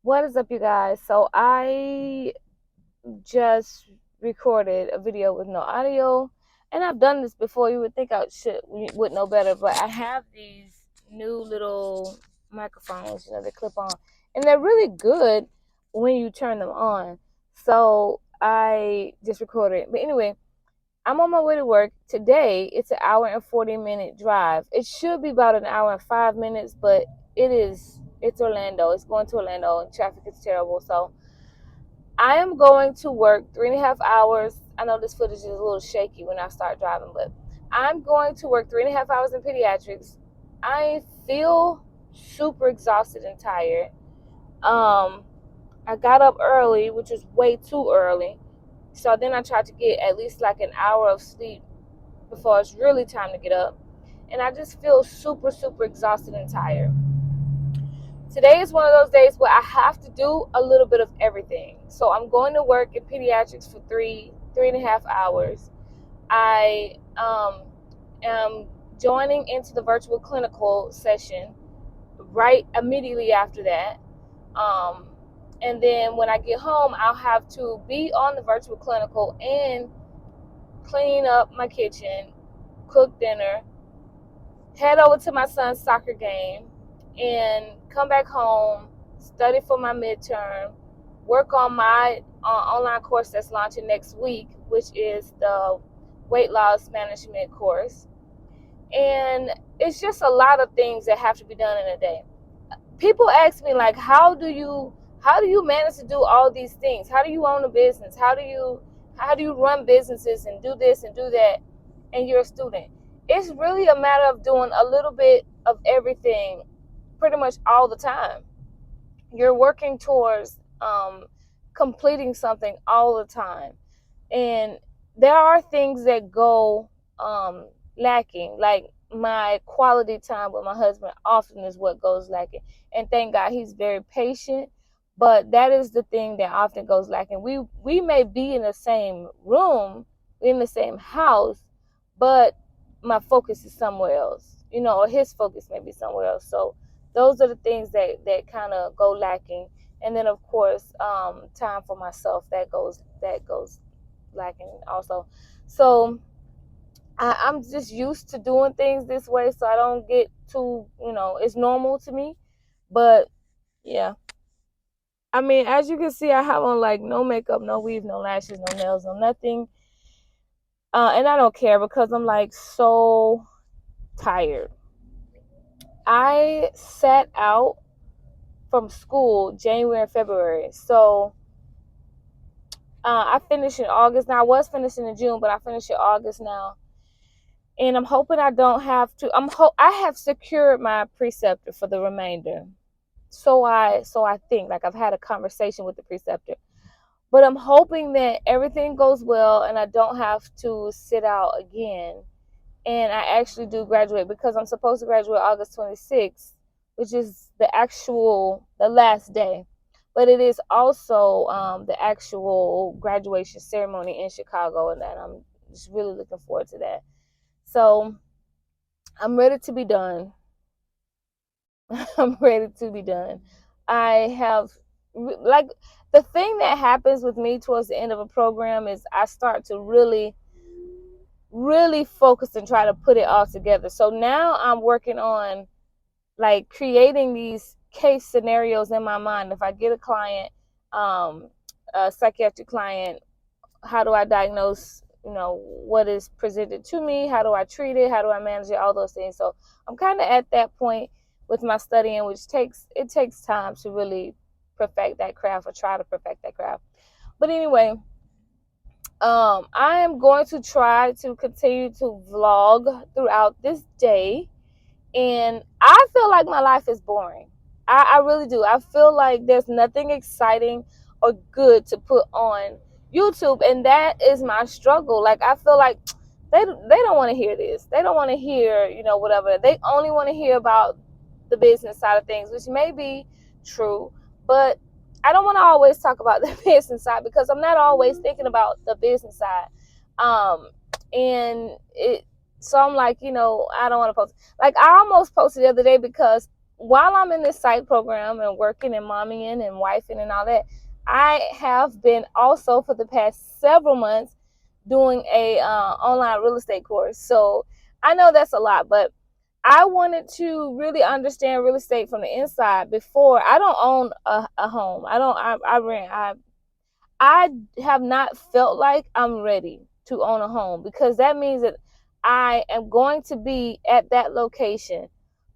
What is up, you guys? So I just recorded a video with no audio, and I've done this before. You would think I would know better, but I have these new little microphones, they clip on, and they're really good when you turn them on. So I just recorded it. But anyway, I'm on my way to work today. It's an hour and 40-minute drive. It should be about an hour and 5 minutes, but it's Orlando. It's going to Orlando, and traffic is terrible. So I am going to work 3.5 hours. I know this footage is a little shaky when I start driving, but I'm going to work 3.5 hours in pediatrics. I feel super exhausted and tired. I got up early, which is way too early. So then I tried to get at least like an hour of sleep before it's really time to get up. And I just feel super, super exhausted and tired. Today is one of those days where I have to do a little bit of everything. So I'm going to work in pediatrics for 3.5 hours. I am joining into the virtual clinical session right immediately after that. And then when I get home, I'll have to be on the virtual clinical and clean up my kitchen, cook dinner, head over to my son's soccer game, and come back home, study for my midterm, work on my online course that's launching next week, which is the weight loss management course. And it's just a lot of things that have to be done in a day. People ask me, like, how do you manage to do all these things? How do you own a business? How do you run businesses and do this and do that, and you're a student? It's really a matter of doing a little bit of everything pretty much all the time. You're working towards completing something all the time. And there are things that go lacking, like my quality time with my husband often is what goes lacking. And thank God he's very patient, but that is the thing that often goes lacking. We may be in the same room, in the same house, but my focus is somewhere else, or his focus may be somewhere else. So those are the things that kind of go lacking. And then of course, time for myself that goes lacking also. So I'm just used to doing things this way, so I don't get too, it's normal to me. But yeah, I mean, as you can see, I have on like no makeup, no weave, no lashes, no nails, no nothing. And I don't care because I'm like so tired. I sat out from school January and February. So I finished in August. Now I was finishing in June, but I finished in August now. And I'm hoping I don't have to. I have secured my preceptor for the remainder. So I think, like, I've had a conversation with the preceptor. But I'm hoping that everything goes well and I don't have to sit out again. And I actually do graduate, because I'm supposed to graduate August 26th, which is the last day. But it is also the actual graduation ceremony in Chicago, and that I'm just really looking forward to that. So I'm ready to be done. I'm ready to be done. I have, like, the thing that happens with me towards the end of a program is I start to really, really focus and try to put it all together. So now I'm working on, like, creating these case scenarios in my mind. If I get a client, a psychiatric client, how do I diagnose, what is presented to me? How do I treat it? How do I manage it? All those things. So I'm kind of at that point with my studying, which takes time to really perfect that craft, or try to perfect that craft. But anyway, I am going to try to continue to vlog throughout this day. And I feel like my life is boring. I really do. I feel like there's nothing exciting or good to put on YouTube, and that is my struggle. Like, I feel like they don't want to hear this. They don't want to hear, whatever. They only want to hear about the business side of things, which may be true, but I don't want to always talk about the business side, because I'm not always thinking about the business side. And so I'm like, I don't want to post. Like, I almost posted the other day because while I'm in this psych program and working and mommying and wifing and all that, I have been also for the past several months doing a online real estate course. So I know that's a lot, but I wanted to really understand real estate from the inside before. I don't own a home. I rent. I have not felt like I'm ready to own a home, because that means that I am going to be at that location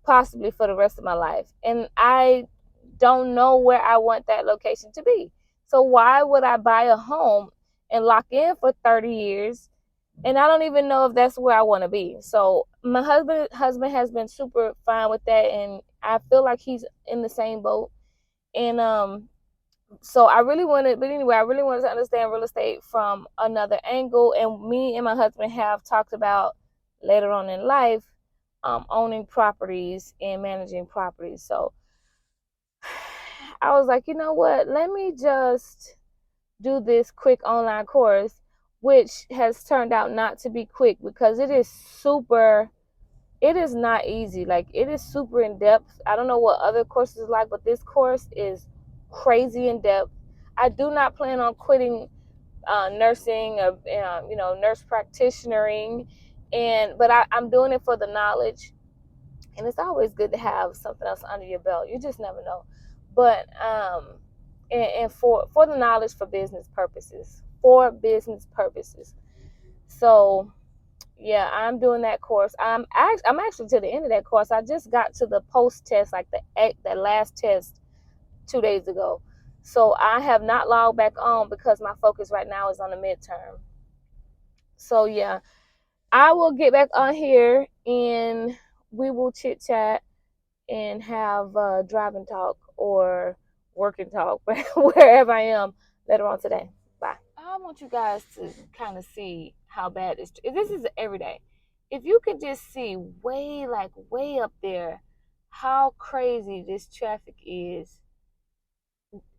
possibly for the rest of my life. And I don't know where I want that location to be. So why would I buy a home and lock in for 30 years, and I don't even know if that's where I want to be? So my husband has been super fine with that, and I feel like he's in the same boat. And so I really wanted, but anyway, I really wanted to understand real estate from another angle. And me and my husband have talked about later on in life, owning properties and managing properties. So I was like, you know what? Let me just do this quick online course, which has turned out not to be quick, because it is not easy. Like, it is super in depth. I don't know what other courses are like, but this course is crazy in depth. I do not plan on quitting nursing or nurse practitionering, but I'm doing it for the knowledge, and it's always good to have something else under your belt. You just never know. But and for the knowledge, for business purposes, So yeah, I'm doing that course. I'm actually to the end of that course. I just got to the post test, like the last test 2 days ago. So I have not logged back on because my focus right now is on the midterm. So yeah, I will get back on here and we will chit chat and have driving talk or working talk wherever I am later on today. Bye. I want you guys to kind of see how bad this is every day. If you could just see way up there how crazy this traffic is.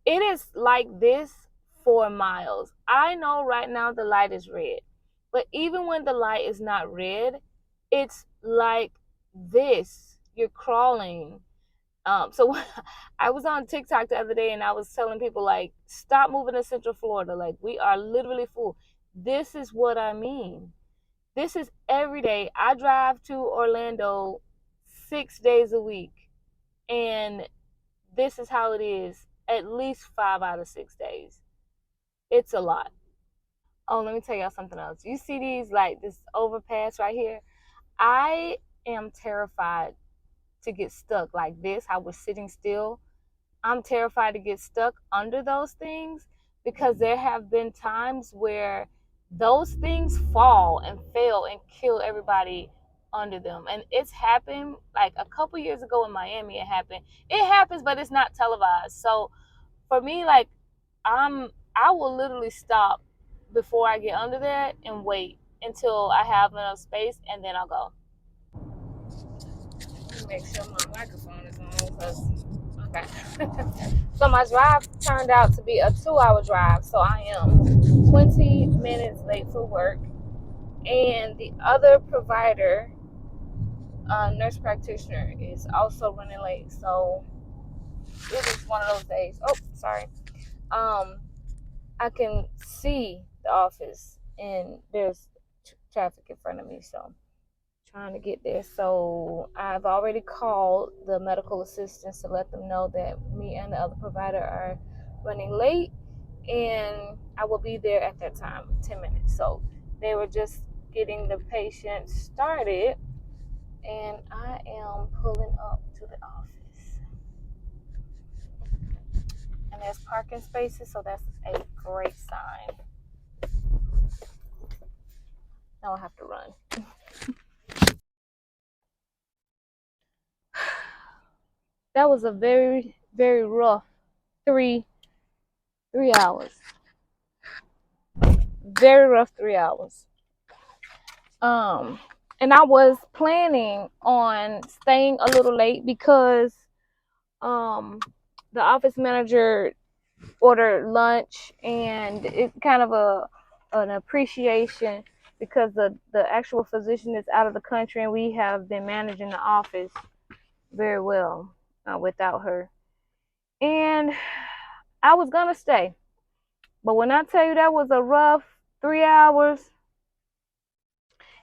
It is like this for miles. I know right now the light is red, but even when the light is not red, it's like this. You're crawling. So I was on TikTok the other day and I was telling people, like, stop moving to Central Florida. Like, we are literally full. This is what I mean. This is every day. I drive to Orlando 6 days a week, and this is how it is at least 5 out of 6 days. It's a lot. Oh, let me tell y'all something else. You see these, like, this overpass right here? I am terrified to get stuck like this, how we're sitting still. I'm terrified to get stuck under those things, because there have been times where those things fall and fail and kill everybody under them. And it's happened like a couple years ago in Miami. It happens, but it's not televised. So for me, like, I will literally stop before I get under that and wait until I have enough space, and then I'll go. Make sure my microphone is on, because okay. So my drive turned out to be a 2-hour drive, so I am 20 minutes late for work. And the other provider, nurse practitioner, is also running late. So it is one of those days. Oh, sorry. I can see the office and there's traffic in front of me, so trying to get there. So I've already called the medical assistants to let them know that me and the other provider are running late, and I will be there at that time, 10 minutes. So they were just getting the patient started, and I am pulling up to the office. And there's parking spaces, so that's a great sign. Now I have to run. That was a very, very rough three hours. Very rough 3 hours. And I was planning on staying a little late because the office manager ordered lunch, and it's kind of an appreciation because the actual physician is out of the country, and we have been managing the office very well. without her. And I was gonna stay, but when I tell you that was a rough 3 hours,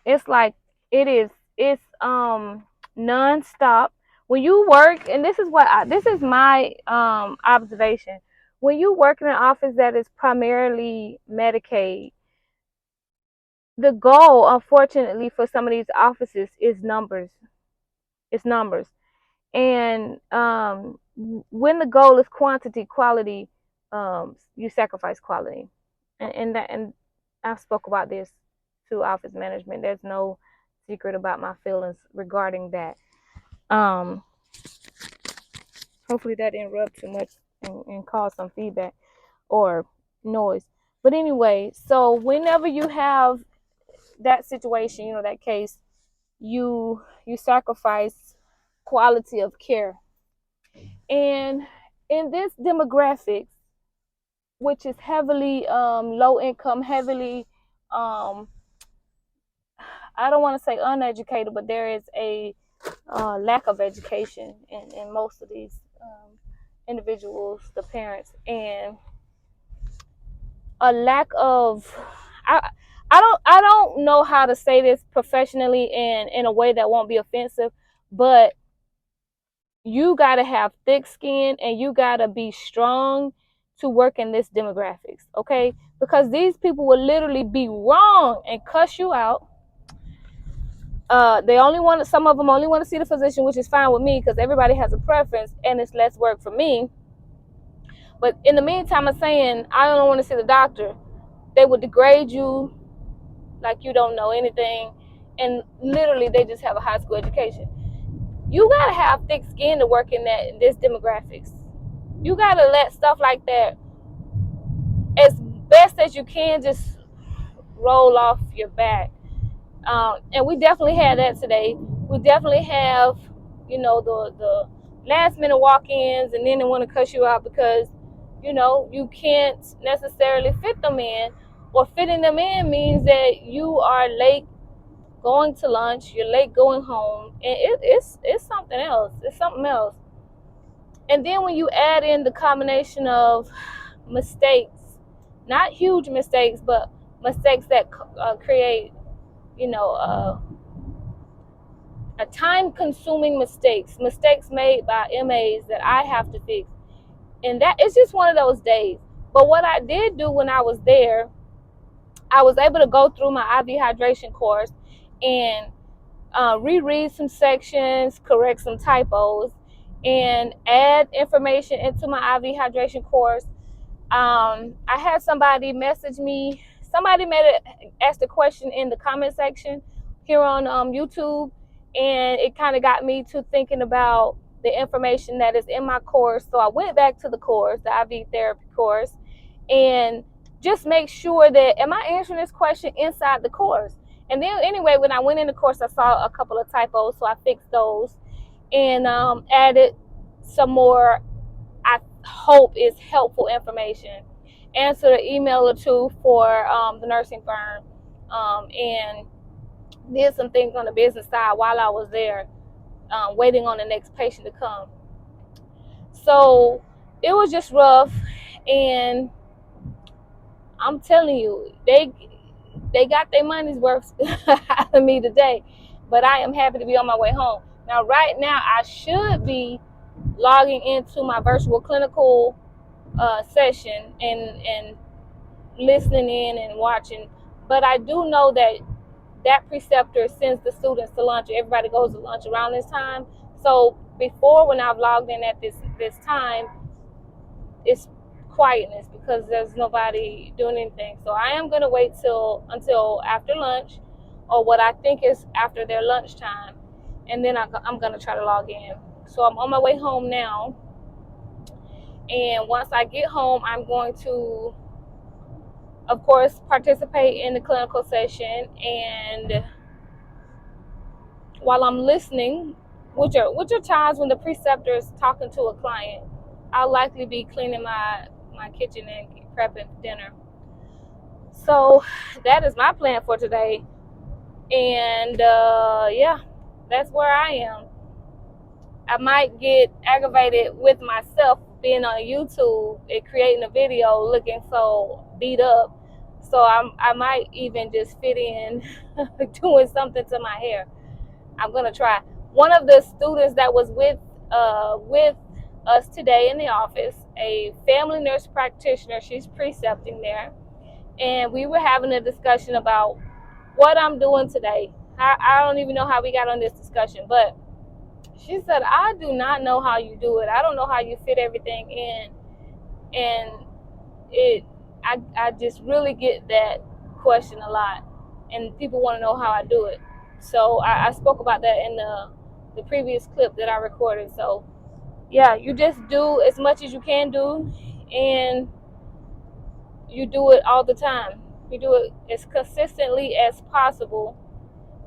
it's like it's nonstop. When you work, and this is my observation. When you work in an office that is primarily Medicaid, the goal, unfortunately, for some of these offices is numbers. It's numbers. And when the goal is quantity, quality, you sacrifice quality. And I've spoke about this to office management. There's no secret about my feelings regarding that. Um, Hopefully that didn't rub too much and cause some feedback or noise. But anyway, so whenever you have that situation, that case, you sacrifice quality of care. And in this demographic, which is heavily low income, heavily I don't want to say uneducated, but there is a lack of education in most of these individuals, the parents, and a lack of I I don't know how to say this professionally and in a way that won't be offensive, but you got to have thick skin and you got to be strong to work in this demographics, okay? Because these people will literally be wrong and cuss you out. Some of them only want to see the physician, which is fine with me because everybody has a preference and it's less work for me. But in the meantime of saying, I don't want to see the doctor, they would degrade you like you don't know anything. And literally, they just have a high school education. You got to have thick skin to work in this demographics. You got to let stuff like that, as best as you can, just roll off your back. And we definitely had that today. We definitely have, the last minute walk-ins, and then they want to cuss you out because, you can't necessarily fit them in, or fitting them in means that you are late going to lunch, you're late going home, and it's something else. It's something else. And then when you add in the combination of mistakes, not huge mistakes, but mistakes that create, a time-consuming mistakes made by MAs that I have to fix, and that it's just one of those days. But what I did do when I was there, I was able to go through my IV hydration course and reread some sections, correct some typos, and add information into my IV hydration course. I had somebody message me. Somebody asked a question in the comment section here on YouTube, and it kind of got me to thinking about the information that is in my course. So I went back to the course, the IV therapy course, and just make sure that, am I answering this question inside the course? And then anyway, when I went in the course, I saw a couple of typos, so I fixed those and added some more, I hope, is helpful information. Answered an email or two for the nursing firm, and did some things on the business side while I was there, waiting on the next patient to come. So it was just rough, and I'm telling you, they got their money's worth out of me today, but I am happy to be on my way home. Now, right now, I should be logging into my virtual clinical session and listening in and watching, but I do know that preceptor sends the students to lunch. Everybody goes to lunch around this time. So before, when I've logged in at this time, it's quietness because there's nobody doing anything. So I am going to wait until after lunch, or what I think is after their lunchtime, and then I'm going to try to log in. So I'm on my way home now, and once I get home, I'm going to, of course, participate in the clinical session. And while I'm listening, which are times when the preceptor is talking to a client, I'll likely be cleaning my kitchen and prepping dinner. So that is my plan for today. And yeah, that's where I am. I might get aggravated with myself being on YouTube and creating a video looking so beat up. So I might even just fit in doing something to my hair. I'm gonna try. One of the students that was with us today in the office, a family nurse practitioner, she's precepting there, and we were having a discussion about what I'm doing today. I don't even know how we got on this discussion, but she said, I do not know how you do it. I don't know how you fit everything in. And I just really get that question a lot. And people want to know how I do it. So I spoke about that in the previous clip that I recorded. So yeah, you just do as much as you can do, and you do it all the time. You do it as consistently as possible.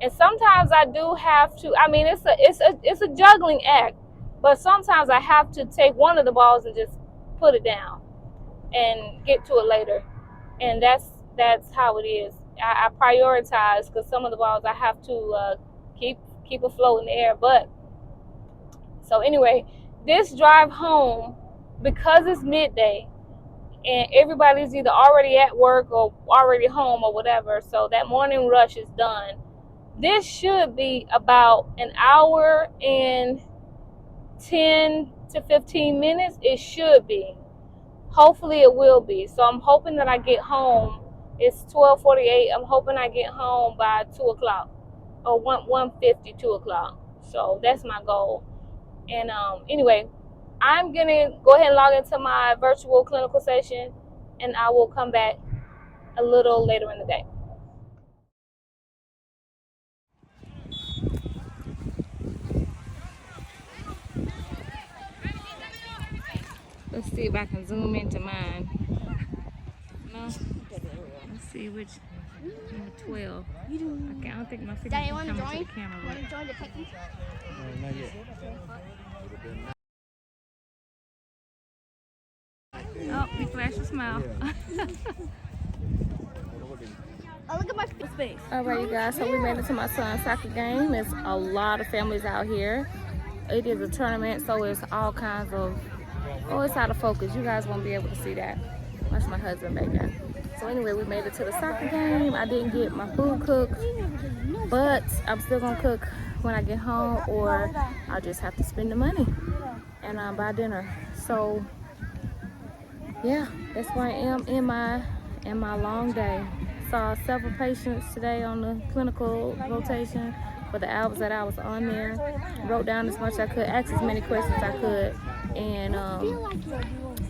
And sometimes I do have to, I mean, it's a juggling act, but sometimes I have to take one of the balls and just put it down and get to it later. And that's how it is. I prioritize, because some of the balls I have to keep afloat in the air. But so anyway, this drive home, because it's midday and everybody's either already at work or already home or whatever, so that morning rush is done. This should be about an hour and 10 to 15 minutes. It should be. Hopefully it will be. So I'm hoping that I get home. It's 12:48. I'm hoping I get home by 2 o'clock or 1:50, 2 o'clock. So that's my goal. And anyway, I'm going to go ahead and log into my virtual clinical session, and I will come back a little later in the day. Let's see if I can zoom into mine. No? Let's see which. Number 12. Okay, I don't think my figure is coming to the camera. Want to join the picnic? No, not yet. Oh, we flashed a smile. Oh, look at my face. Alright, you guys, so we made it to my son's soccer game. There's a lot of families out here. It is a tournament, so it's all kinds of... Oh, it's out of focus. You guys won't be able to see that. Watch my husband back there. So anyway, we made it to the soccer game. I didn't get my food cooked, but I'm still gonna cook when I get home, or I'll just have to spend the money and buy dinner. So yeah, that's where I am in my long day. Saw several patients today on the clinical rotation for the hours that I was on there. Wrote down as much as I could, asked as many questions as I could, and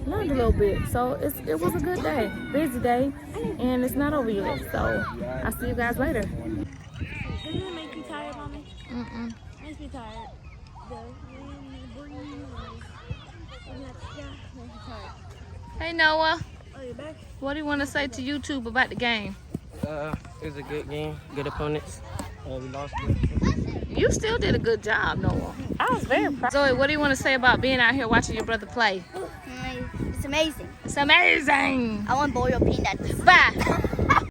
learned a little bit. So it was a good day, busy day, and it's not over yet. So I'll see you guys later. Doesn't it make you tired, Mommy? Mm-mm. Makes me tired. The wind, the breeze, makes me tired. Hey Noah, Oh, you're back? what do you want to say to YouTube about the game? It was a good game, good opponents. We lost. You still did a good job, Noah. I was very proud. Zoe, what do you want to say about being out here watching your brother play? It's amazing. It's amazing. I want boiled peanuts. Bye.